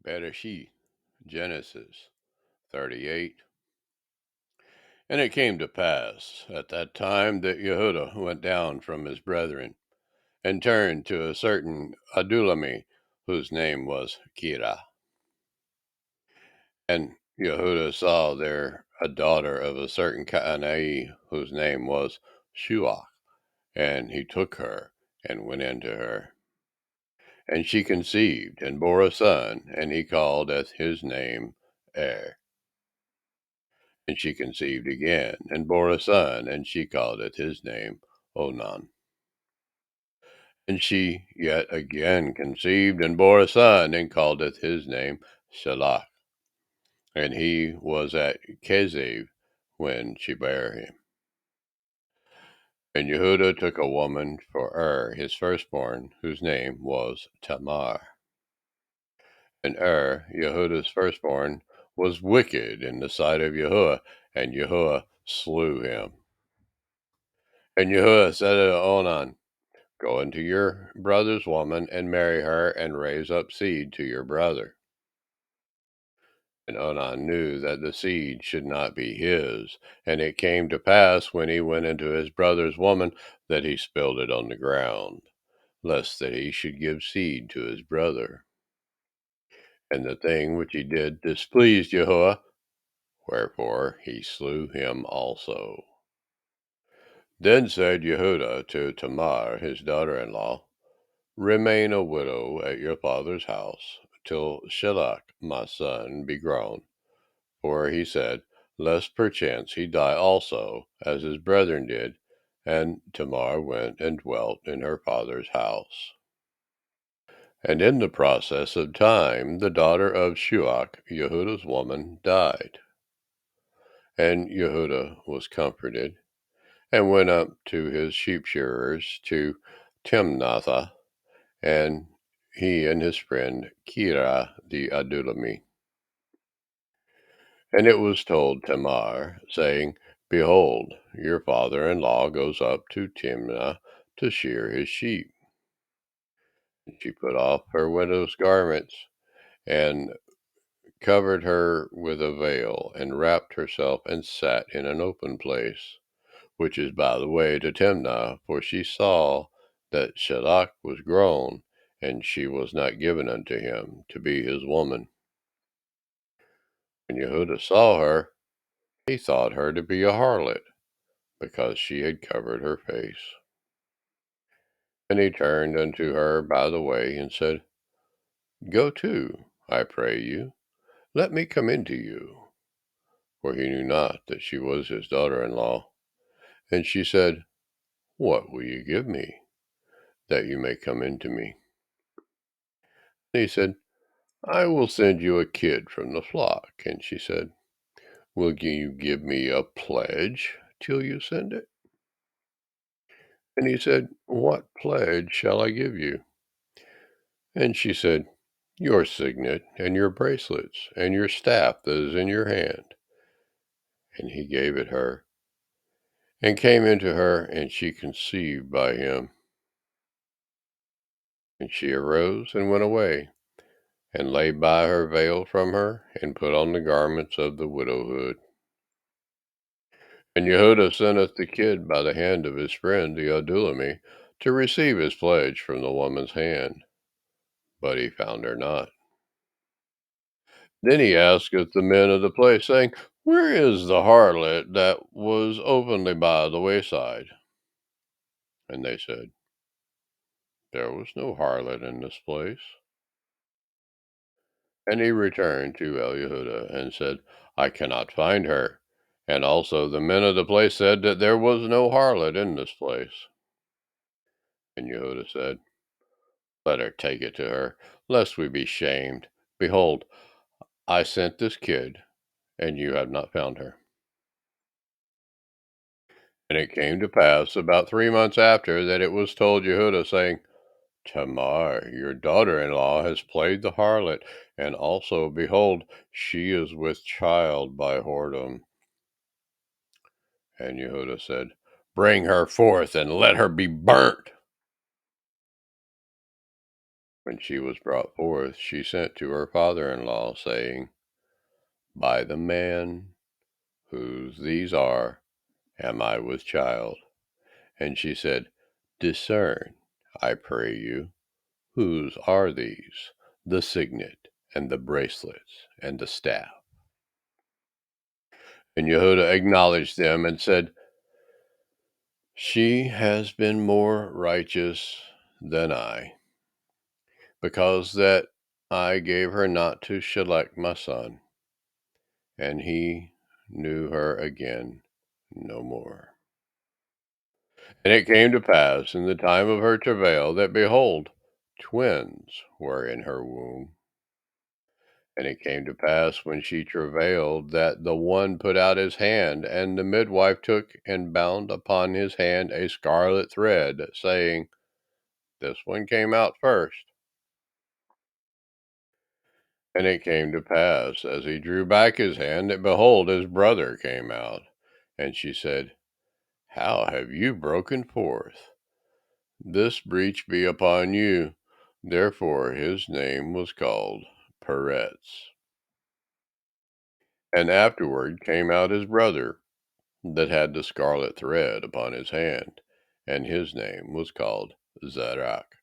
Bere'shiyth, Genesis 38. And it came to pass at that time that Yehuda went down from his brethren, and turned to a certain Adulami, whose name was Kira. And Yehuda saw there a daughter of a certain Canaanite, whose name was Shuach, and he took her, and went into her. And she conceived, and bore a son, and he called his name And she conceived again, and bore a son, and she called his name Onan. And she yet again conceived, and bore a son, and called his name Shalach. And he was at Keziv when she bare him. And Yehuda took a woman for his firstborn, whose name was Tamar. And Yehuda's firstborn, was wicked in the sight of Yahuwah, and Yahuwah slew him. And Yahuwah said to Onan, Go into your brother's woman, and marry her, and raise up seed to your brother. And Onan knew that the seed should not be his. And it came to pass, when he went into his brother's woman, that he spilled it on the ground, lest that he should give seed to his brother. And the thing which he did displeased Yahuwah, wherefore he slew him also. Then said Yehuda to Tamar, his daughter-in-law, Remain a widow at your father's house, till Shalach my son be grown. For he said, Lest perchance he die also, as his brethren did. And Tamar went and dwelt in her father's house. And in the process of time, the daughter of Shuach, Yehuda's woman, died. And Yehuda was comforted, and went up to his sheep shearers to Timnathah, and he and his friend Kira the Adulami. And it was told Tamar, saying, Behold, your father-in-law goes up to Timnah to shear his sheep. And she put off her widow's garments, and covered her with a veil, and wrapped herself, and sat in an open place, which is by the way to Timnah, for she saw that Shalach was grown, and she was not given unto him to be his woman. When Yehuda saw her, he thought her to be a harlot, because she had covered her face. And he turned unto her by the way, and said, Go to, I pray you, let me come into you. For he knew not that she was his daughter-in-law. And she said, What will you give me, that you may come into me? And he said, I will send you a kid from the flock. And she said, Will you give me a pledge till you send it? And he said, What pledge shall I give you? And she said, Your signet, and your bracelets, and your staff that is in your hand. And he gave it her, and came into her, and she conceived by him. And she arose and went away, and laid by her veil from her, and put on the garments of the widowhood. And Yehuda senteth the kid by the hand of his friend the Adulami, to receive his pledge from the woman's hand. But he found her not. Then he asketh the men of the place, saying, Where is the harlot that was openly by the wayside? And they said, There was no harlot in this place. And he returned to Yehuda, and said, I cannot find her. And also the men of the place said that there was no harlot in this place. And Yehuda said, Let her take it to her, lest we be shamed. Behold, I sent this kid, and you have not found her. And it came to pass about 3 months after that it was told Yehuda, saying, Tamar, your daughter-in-law, has played the harlot, and also, behold, she is with child by whoredom. And Yehuda said, Bring her forth, and let her be burnt. When she was brought forth, she sent to her father-in-law, saying, By the man whose these are, am I with child. And she said, Discern, I pray you, whose are these, the signet, and the bracelets, and the staff? And Yehuda acknowledged them and said, She has been more righteous than I, because that I gave her not to Shelek my son, and he knew her again no more. And it came to pass in the time of her travail that, behold, twins were in her womb. And it came to pass when she travailed that the one put out his hand, and the midwife took and bound upon his hand a scarlet thread, saying, This one came out first. And it came to pass, as he drew back his hand, that behold, his brother came out. And she said, How have you broken forth? This breach be upon you. Therefore his name was called Peretz. And afterward came out his brother, that had the scarlet thread upon his hand, and his name was called Zerach.